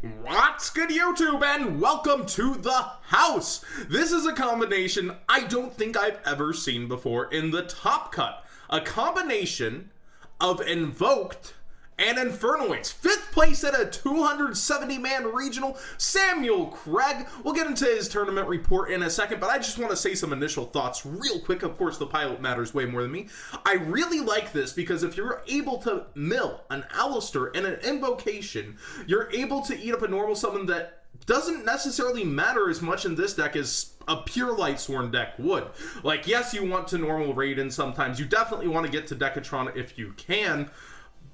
What's good, YouTube, and welcome to the house. This is a combination I don't think I've ever seen before in the Top Cut. A combination of Invoked and Infernoids. 5th place at a 270-man regional, Samuel Craig. We'll get into his tournament report in a second, but I just want to say some initial thoughts real quick. Of course, the pilot matters way more than me. I really like this because if you're able to mill an Alistair and an Invocation, you're able to eat up a normal summon that doesn't necessarily matter as much in this deck as a pure Lightsworn deck would. Like, yes, you want to normal Raiden sometimes. You definitely want to get to Decatron if you can.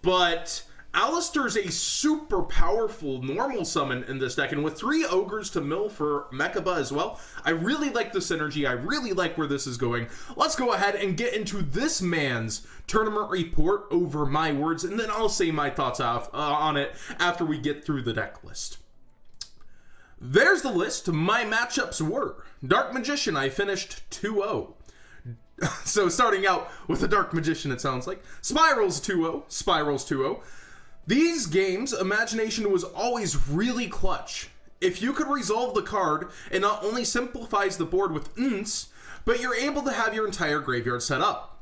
But Alistair's a super powerful normal summon in this deck, and with 3 ogres to mill for Mechaba as well, I really like the synergy. I really like where this is going. Let's go ahead and get into this man's tournament report over my words, and then I'll say my thoughts on it after we get through the deck list. There's the list. My matchups were Dark Magician, I finished 2-0. So starting out with the Dark Magician, it sounds like. Spirals 2-0, Spirals 2-0. These games, Imagination was always really clutch. If you could resolve the card, it not only simplifies the board with Nts, but you're able to have your entire graveyard set up.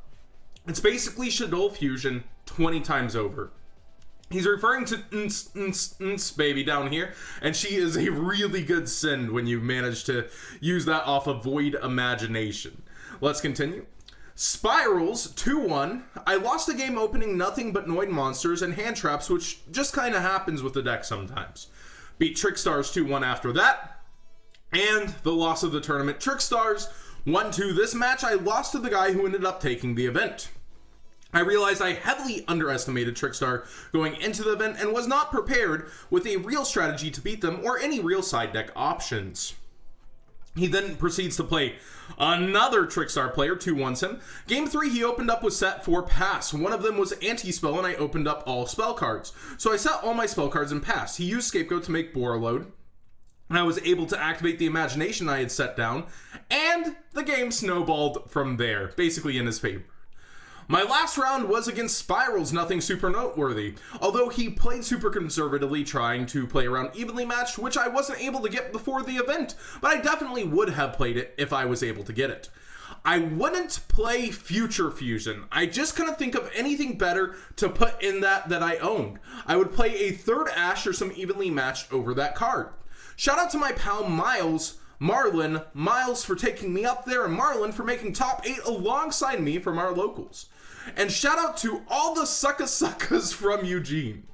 It's basically Shadow Fusion 20 times over. He's referring to Nts baby down here, and she is a really good send when you manage to use that off of Void Imagination. Let's continue. Spirals 2-1. I lost a game opening nothing but Noid monsters and hand traps, which just kind of happens with the deck sometimes. Beat Trickstars 2-1 after that. And the loss of the tournament. Trickstars 1-2. This match I lost to the guy who ended up taking the event. I realized I heavily underestimated Trickstar going into the event and was not prepared with a real strategy to beat them or any real side deck options. He then proceeds to play another Trickstar player, 2-1s him. Game 3, he opened up with set 4 pass. One of them was anti-spell, and I opened up all spell cards. So I set all my spell cards and passed. He used Scapegoat to make Borreload, and I was able to activate the Imagination I had set down, and the game snowballed from there, basically in his favor. My last round was against Spirals, nothing super noteworthy, although he played super conservatively, trying to play around evenly matched, which I wasn't able to get before the event, but I definitely would have played it if I was able to get it. I wouldn't play Future Fusion. I just couldn't think of anything better to put in that I owned. I would play a 3rd Ash or some evenly matched over that card. Shout out to my pal Miles for taking me up there, and Marlon for making top 8 alongside me from our locals. And shout out to all the suckas from Eugene.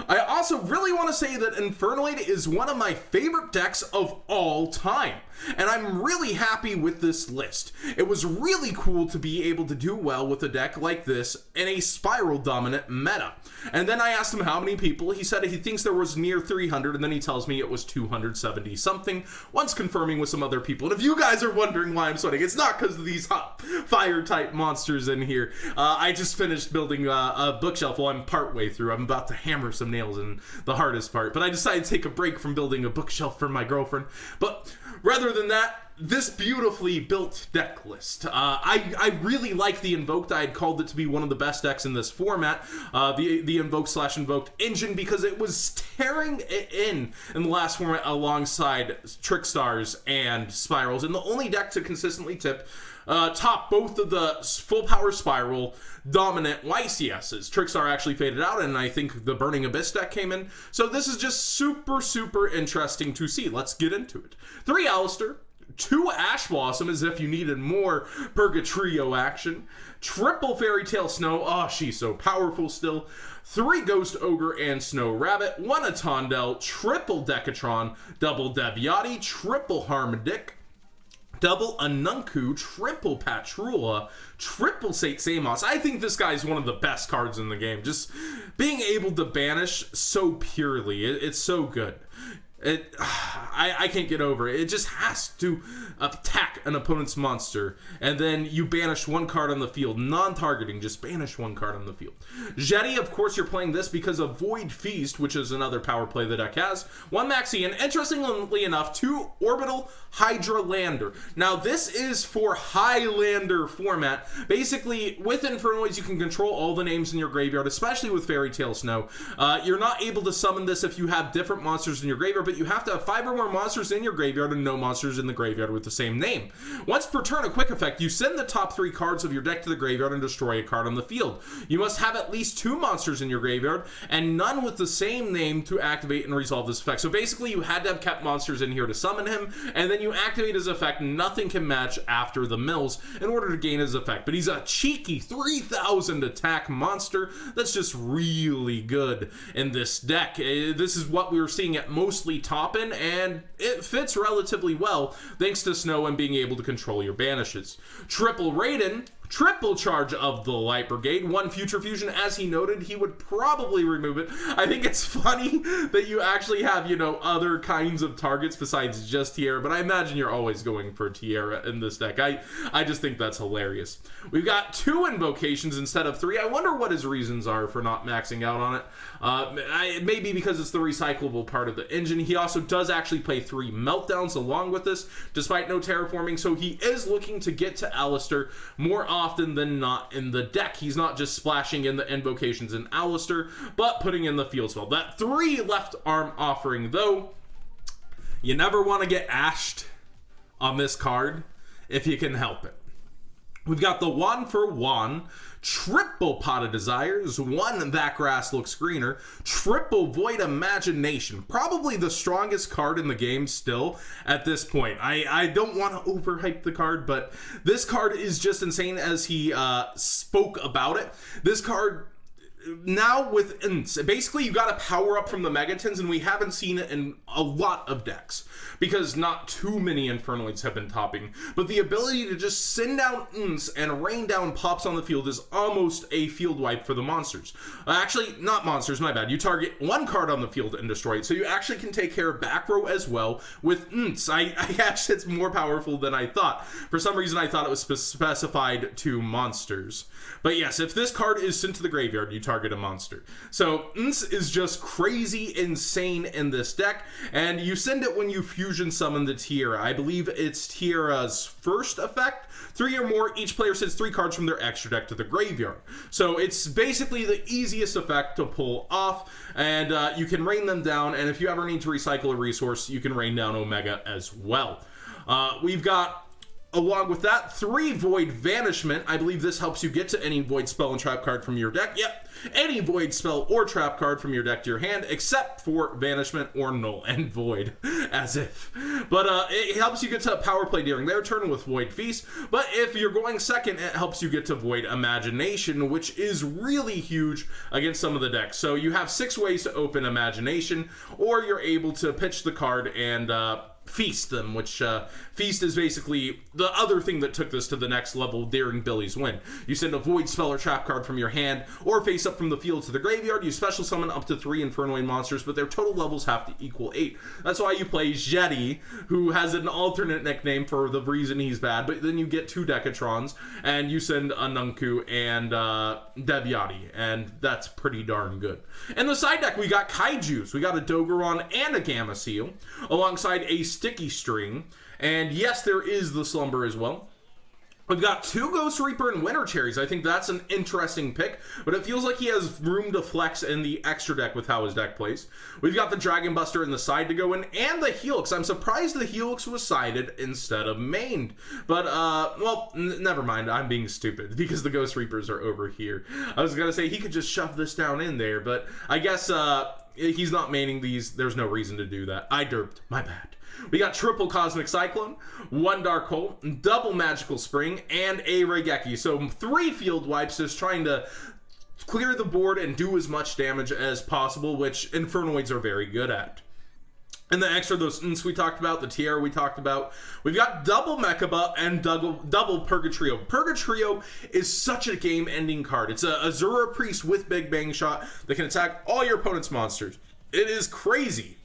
I also really want to say that Infernoid is one of my favorite decks of all time, and I'm really happy with this list. It was really cool to be able to do well with a deck like this in a spiral dominant meta. And then I asked him how many people. He said he thinks there was near 300, and then he tells me it was 270 something, once confirming with some other people. And if you guys are wondering why I'm sweating, it's not because of these hot fire type monsters in here. I just finished building a bookshelf. Well, I'm partway through. I'm about to hammer some nails in the hardest part, but I decided to take a break from building a bookshelf for my girlfriend. But rather than that, this beautifully built deck list. I really like the Invoked. I had called it to be one of the best decks in this format, the Invoked engine, because it was tearing it in the last format alongside Trickstars and Spirals, and the only deck to consistently top both of the full power Spiral dominant YCSs. Trickstar actually faded out, and I think the Burning Abyss deck came in. So this is just super interesting to see. Let's get into it. 3 Alistair, 2 Ash Blossom, as if you needed more Purgatrio action. Triple Fairy Tale Snow, oh, she's so powerful still. 3 Ghost Ogre and Snow Rabbit, 1 Atondel, triple Decatron, double Devyati, triple Harmadic, double Anunku, triple Patrula, triple Saint Samos. I think this guy is one of the best cards in the game. Just being able to banish so purely, it's so good. I can't get over it. It just has to attack an opponent's monster, and then you banish one card on the field. Non-targeting, just banish one card on the field. Jetty, of course, you're playing this because of Void Feast, which is another power play the deck has. 1 Maxi, and interestingly enough, 2 Orbital Hydra Lander. Now, this is for Highlander format. Basically, with Infernoids, you can control all the names in your graveyard, especially with Fairy Tale Snow. You're not able to summon this if you have different monsters in your graveyard, but you have to have 5 or more monsters in your graveyard and no monsters in the graveyard with the same name. Once per turn, a quick effect, you send the top 3 cards of your deck to the graveyard and destroy a card on the field. You must have at least 2 monsters in your graveyard and none with the same name to activate and resolve this effect. So basically, you had to have kept monsters in here to summon him, and then you activate his effect. Nothing can match after the mills in order to gain his effect. But he's a cheeky 3,000 attack monster that's just really good in this deck. This is what we were seeing at mostly Toppin, and it fits relatively well thanks to Snow and being able to control your banishes. Triple Raiden, triple charge of the Light Brigade, 1 Future Fusion. As he noted, he would probably remove it. I think it's funny that you actually have, other kinds of targets besides just Tierra, but I imagine you're always going for Tierra in this deck. I just think that's hilarious. We've got 2 Invocations instead of 3. I wonder what his reasons are for not maxing out on it. Maybe because it's the recyclable part of the engine. He also does actually play 3 Meltdowns along with this, despite no terraforming, so he is looking to get to Alistair more often than not in the deck. He's not just splashing in the Invocations in Alistair, but putting in the field spell. That 3 left arm offering, though, you never want to get ashed on this card if you can help it. We've got the 1-for-1 triple Pot of Desires, 1 That Grass Looks Greener, triple Void Imagination. Probably the strongest card in the game still at this point. I don't want to overhype the card, but this card is just insane as he spoke about it. This card now with basically you got to power up from the Megatons, and we haven't seen it in a lot of decks because not too many Infernoids have been topping, but the ability to just send down and rain down pops on the field is almost a field wipe for the monsters. Actually, not monsters, my bad. You target 1 card on the field and destroy it, so you actually can take care of back row as well with I actually, it's more powerful than I thought. For some reason I thought it was specified to monsters, but yes, if this card is sent to the graveyard, you target a monster. So is just crazy insane in this deck, and you send it when you fusion summon the Tierra. I believe it's Tierra's first effect. 3 or more, each player sends 3 cards from their extra deck to the graveyard. So it's basically the easiest effect to pull off, and you can rain them down, and if you ever need to recycle a resource, you can rain down Omega as well. We've got, along with that, 3 Void Vanishment. I believe this helps you get to any Void spell and trap card from your deck. Yep, any Void spell or trap card from your deck to your hand, except for Vanishment or Null and Void, as if. But it helps you get to power play during their turn with Void Feast. But if you're going second, it helps you get to Void Imagination, which is really huge against some of the decks. So you have 6 ways to open Imagination, or you're able to pitch the card and feast them, which feast is basically the other thing that took this to the next level during Billy's win. You send a Void spell or trap card from your hand or face up from the field to the graveyard. You special summon up to 3 Infernoid monsters, but their total levels have to equal 8. That's why you play Jetty, who has an alternate nickname for the reason he's bad, but then you get 2 Decatrons, and you send a Nunku and Devyati, and that's pretty darn good. In the side deck, we got Kaijus. We got a Dogoron and a Gamma Seal, alongside a Sticky String, and yes, there is the Slumber as well. We've got 2 Ghost Reaper and Winter Cherries. I think that's an interesting pick, but it feels like he has room to flex in the extra deck with how his deck plays. We've got the Dragon Buster in the side to go in, and the Helix. I'm surprised the Helix was sided instead of mained, but well, never mind. I'm being stupid because the Ghost Reapers are over here. I was gonna say he could just shove this down in there, but I guess he's not maining these. There's no reason to do that. I derped. My bad. We got triple Cosmic Cyclone, 1 Dark Hole, double Magical Spring, and a Raigeki. So 3 field wipes, just trying to clear the board and do as much damage as possible, which Infernoids are very good at. And the extra, those we talked about, the Tierra we talked about. We've got double Mechaba and double Purgatrio. Purgatrio is such a game-ending card. It's a Azura Priest with Big Bang Shot that can attack all your opponent's monsters. It is crazy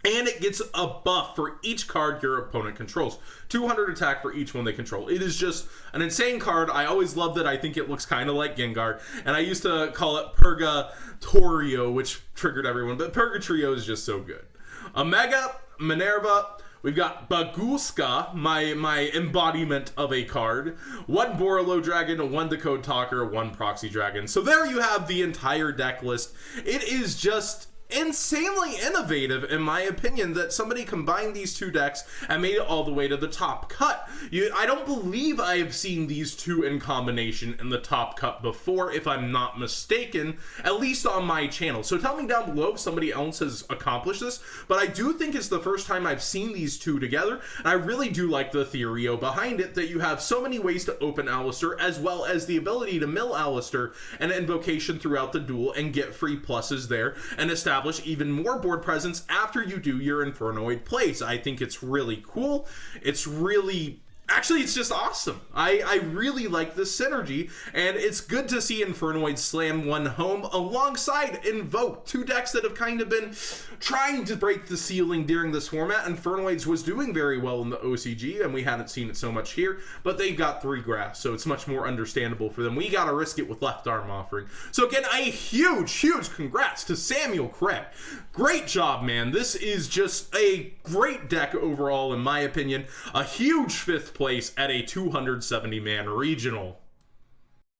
And it gets a buff for each card your opponent controls. 200 attack for each one they control. It is just an insane card. I always loved it. I think it looks kind of like Gengar. And I used to call it Purgatorio, which triggered everyone. But Purgatrio is just so good. Omega, Minerva. We've got Baguska, my embodiment of a card. 1 Borolo Dragon, 1 Decode Talker, 1 Proxy Dragon. So there you have the entire deck list. It is just insanely innovative, in my opinion, that somebody combined these two decks and made it all the way to the top cut. I don't believe I have seen these two in combination in the top cut before, if I'm not mistaken, at least on my channel. So tell me down below if somebody else has accomplished this, but I do think it's the first time I've seen these two together, and I really do like the theorio behind it, that you have so many ways to open Alistair, as well as the ability to mill Alistair and Invocation throughout the duel and get free pluses there, and establish even more board presence after you do your Infernoid plays. I think it's really cool. It's really... Actually, it's just awesome. I really like this synergy, and it's good to see Infernoid slam one home alongside Invoked, two decks that have kind of been trying to break the ceiling during this format. Infernoids was doing very well in the OCG, and we hadn't seen it so much here, but they've got 3 grass, so it's much more understandable for them. We gotta risk it with Left Arm Offering. So again, a huge congrats to Samuel Craig. Great job, man. This is just a great deck overall, in my opinion. A huge 5th place at a 270-man regional.